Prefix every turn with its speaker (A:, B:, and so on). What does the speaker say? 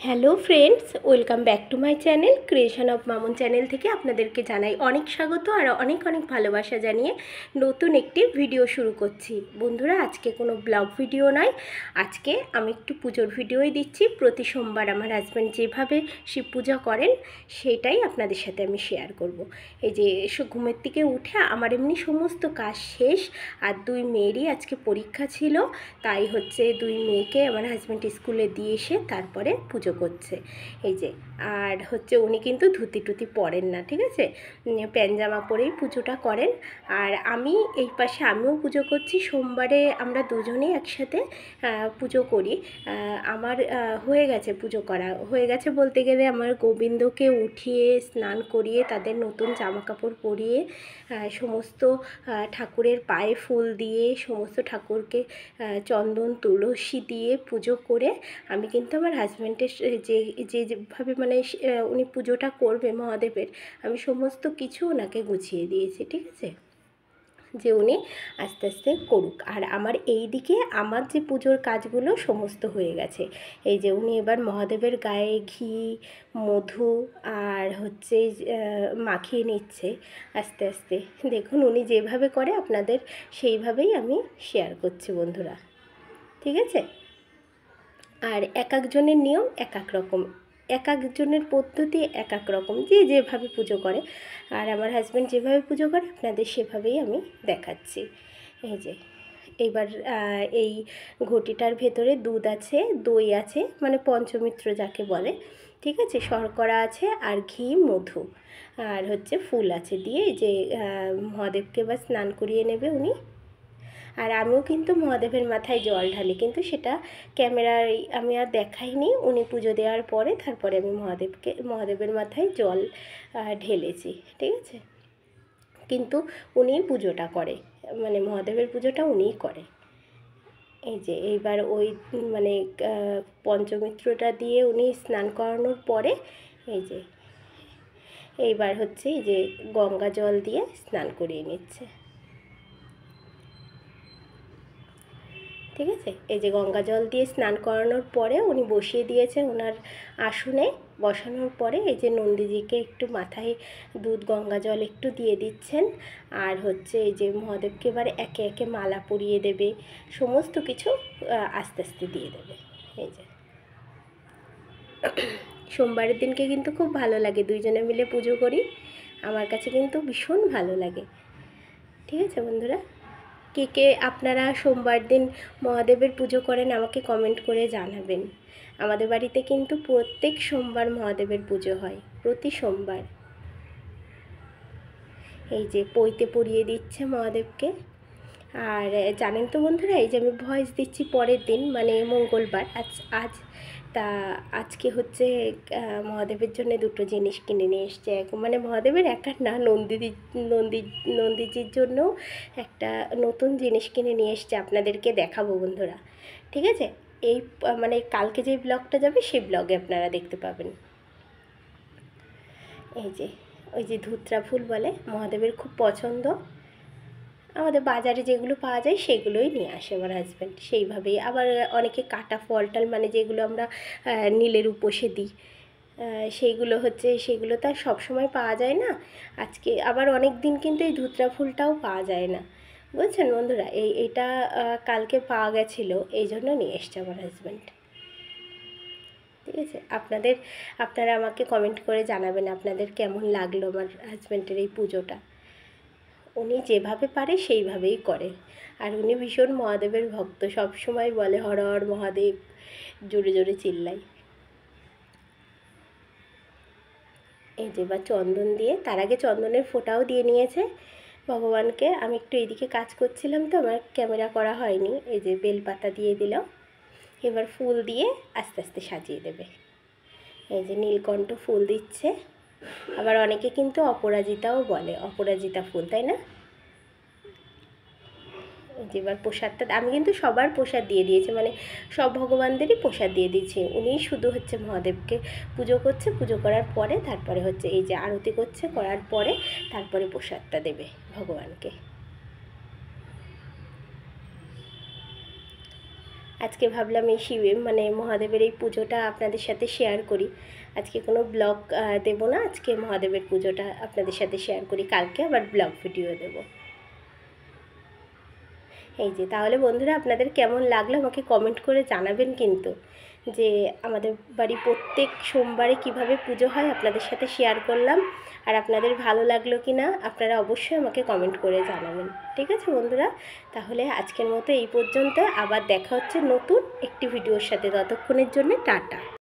A: Hello friends, welcome back to my channel creation of Mamun channel থেকে আপনাদেরকে জানাই অনেক স্বাগত আর অনেক অনেক ভালোবাসা জানিয়ে নতুন একটি ভিডিও শুরু করছি। বন্ধুরা, আজকে কোনো ব্লগ ভিডিও নয়, আজকে আমি একটু পুজোর ভিডিওই দিচ্ছি। প্রতি সোমবার আমার হাজব্যান্ড যেভাবে শিব পূজা করেন সেটাই আপনাদের সাথে আমি শেয়ার করব। এই যে ঘুমের থেকে উঠে আমার এমনি সমস্ত কাজ শেষ, আর দুই মেয়েরই আজকে পরীক্ষা ছিল, তাই হচ্ছে দুই মেয়েকে আমার হাজব্যান্ড স্কুলে দিয়ে এসে তারপরে পুজো করছে। এই যে, আর হচ্ছে উনি কিন্তু ধুতি টুতি পরেন না, ঠিক আছে, প্যান্ট জামা পরেই পুজোটা করেন। আর আমি এই পাশে আমিও পুজো করছি। সোমবারে আমরা দুজনেই একসাথে পুজো করি। আমার হয়ে গেছে, পুজো করা হয়ে গেছে বলতে গেলে আমার গোবিন্দকে উঠিয়ে স্নান করিয়ে তাদের নতুন জামা কাপড় পরিয়ে সমস্ত ঠাকুরের পায়ে ফুল দিয়ে সমস্ত ঠাকুরকে চন্দন তুলসী দিয়ে পুজো করে আমি কিন্তু আমার হাজব্যান্ডের যেভাবে মানে উনি পুজোটা করবে মহাদেবের, আমি সমস্ত কিছু ওনাকে গুছিয়ে দিয়েছি, ঠিক আছে, যে উনি আস্তে আস্তে করুক। আর আমার এই দিকে আমার যে পুজোর কাজগুলো সমস্ত হয়ে গেছে। এই যে উনি এবার মহাদেবের গায়ে ঘি, মধু আর হচ্ছে মাখিয়ে নিচ্ছে আস্তে আস্তে। দেখুন উনি যেভাবে করে আপনাদের সেইভাবেই আমি শেয়ার করছি বন্ধুরা, ঠিক আছে। আর এক একজনের নিয়ম এক এক রকম, এক একজনের পদ্ধতি এক এক রকম, যে যেভাবে পুজো করে। আর আমার হাজব্যান্ড যেভাবে পুজো করে আপনাদের সেভাবেই আমি দেখাচ্ছি। এই যে এইবার এই ঘটিটার ভেতরে দুধ আছে, দই আছে, মানে পঞ্চমিত্র যাকে বলে, ঠিক আছে, শর্করা আছে আর ঘি, মধু আর হচ্ছে ফুল আছে দিয়ে যে মহাদেবকে বা স্নান করিয়ে নেবে উনি। আর আমিও কিন্তু মহাদেবের মাথায় জল ঢালি, কিন্তু সেটা ক্যামেরায় আমি আর দেখাইনি। উনি পুজো দেওয়ার পরে তারপরে আমি মহাদেবের মাথায় জল ঢেলেছি, ঠিক আছে। কিন্তু উনিই পুজোটা করে, মানে মহাদেবের পুজোটা উনিই করে। এই যে এইবার ওই মানে পঞ্চমিত্রটা দিয়ে উনি স্নান করানোর পরে এই যে এইবার হচ্ছে এই যে গঙ্গা জল দিয়ে স্নান করিয়ে নিচ্ছে, ঠিক আছে। এই যে গঙ্গা জল দিয়ে স্নান করানোর পরে উনি বসিয়ে দিয়েছে ওনার আসনে। বসানোর পরে এই যে নন্দীজিকে একটু মাথায় দুধ গঙ্গা জল একটু দিয়ে দিচ্ছেন। আর হচ্ছে এই যে মহাদেবকে এবার একে একে মালা পরিয়ে দেবে, সমস্ত কিছু আস্তে আস্তে দিয়ে দেবে। এই যে সোমবারের দিনকে কিন্তু খুব ভালো লাগে, দুইজনে মিলে পুজো করি, আমার কাছে কিন্তু ভীষণ ভালো লাগে, ঠিক আছে বন্ধুরা। কে কে আপনারা সোমবার দিন মহাদেবের পুজো করেন আমাকে কমেন্ট করে জানাবেন। আমাদের বাড়িতে কিন্তু প্রত্যেক সোমবার মহাদেবের পুজো হয়, প্রতি সোমবার। এই যে পইতে পরিয়ে দিচ্ছে মহাদেবকে। আর জানেন তো বন্ধুরা, এই যে আমি ভয়েস দিচ্ছি পরের দিন, মানে মঙ্গলবার, আজ তা আজকে হচ্ছে মহাদেবের জন্য দুটো জিনিস কিনে নিয়ে এসছে। মানে মহাদেবের একার না, নন্দীজির জন্য একটা নতুন জিনিস কিনে নিয়ে এসছে, আপনাদেরকে দেখাবো বন্ধুরা, ঠিক আছে। এই মানে কালকে যে ব্লগটা যাবে সেই ব্লগে আপনারা দেখতে পাবেন। এই যে ওই যে ধুত্রা ফুল বলে, মহাদেবের খুব পছন্দ। আমাদের বাজারে যেগুলো পাওয়া যায় সেগুলোই নিয়ে আসে আমার হাজব্যান্ড, সেইভাবেই। আবার অনেকে কাটা ফল টল, মানে যেগুলো আমরা নীলের উপোসে দিই, সেগুলো তো আর সবসময় পাওয়া যায় না। আজকে আবার অনেক দিন কিন্তু এই ধুত্রা ফুলটাও পাওয়া যায় না, বুঝছেন বন্ধুরা। এইটা কালকে পাওয়া গেছিলো, এই জন্য নিয়ে এসছে আমার হাজব্যান্ড, ঠিক আছে। আপনারা আমাকে কমেন্ট করে জানাবেন আপনাদের কেমন লাগলো আমার হাজব্যান্ডের এই পুজোটা। উনি যেভাবে পারে সেইভাবেই করে। আর উনি ভীষণ মহাদেবের ভক্ত, সব সময় বলে হর হর মহাদেব, জোরে জোরে চিল্লাই। এই যে বা চন্দন দিয়ে, তার আগে চন্দনের ফোঁটাও দিয়ে নিয়েছে ভগবানকে। আমি একটু এইদিকে কাজ করছিলাম তো আমার ক্যামেরা করা হয়নি। এই যে বেলপাতা দিয়ে দিল, এবার ফুল দিয়ে আস্তে আস্তে সাজিয়ে দেবে। এই যে নীলকণ্ঠ ফুল দিচ্ছে, আবার অনেকে কিন্তু অপরাজিতাও বলে, অপরাজিতা ফুল, তাই না। এবার প্রসাদটা আমি কিন্তু সবার প্রসাদ দিয়ে দিয়েছি, মানে সব ভগবানদেরই প্রসাদ দিয়ে দিয়েছি। উনিই শুধু হচ্ছে মহাদেবকে পুজো করছে, পুজো করার পরে তারপরে হচ্ছে এই যে আরতি করছে, করার পরে তারপরে প্রসাদটা দেবে ভগবানকে। আজকে ভাবলাম এই মহাদেবের এই পুজোটা আপনাদের সাথে শেয়ার করি। আজকে কোনো ব্লগ দেব না, আজকে মহাদেবের পুজোটা আপনাদের সাথে শেয়ার করি, কালকে আবার ব্লগ ভিডিও দেব। এই যে তাহলে বন্ধুরা আপনাদের কেমন লাগলো আমাকে কমেন্ট করে জানাবেন কিন্তু, যে আমাদের বাড়ি প্রত্যেক সোমবারে কিভাবে পুজো হয় আপনাদের সাথে শেয়ার করলাম। আর আপনাদের ভালো লাগলো কি না আপনারা অবশ্যই আমাকে কমেন্ট করে জানাবেন। ঠিক আছে বন্ধুরা, তাহলে আজকের মতো এই পর্যন্ত, আবার দেখা হচ্ছে নতুন একটি ভিডিওর সাথে। ততক্ষণের জন্য টাটা।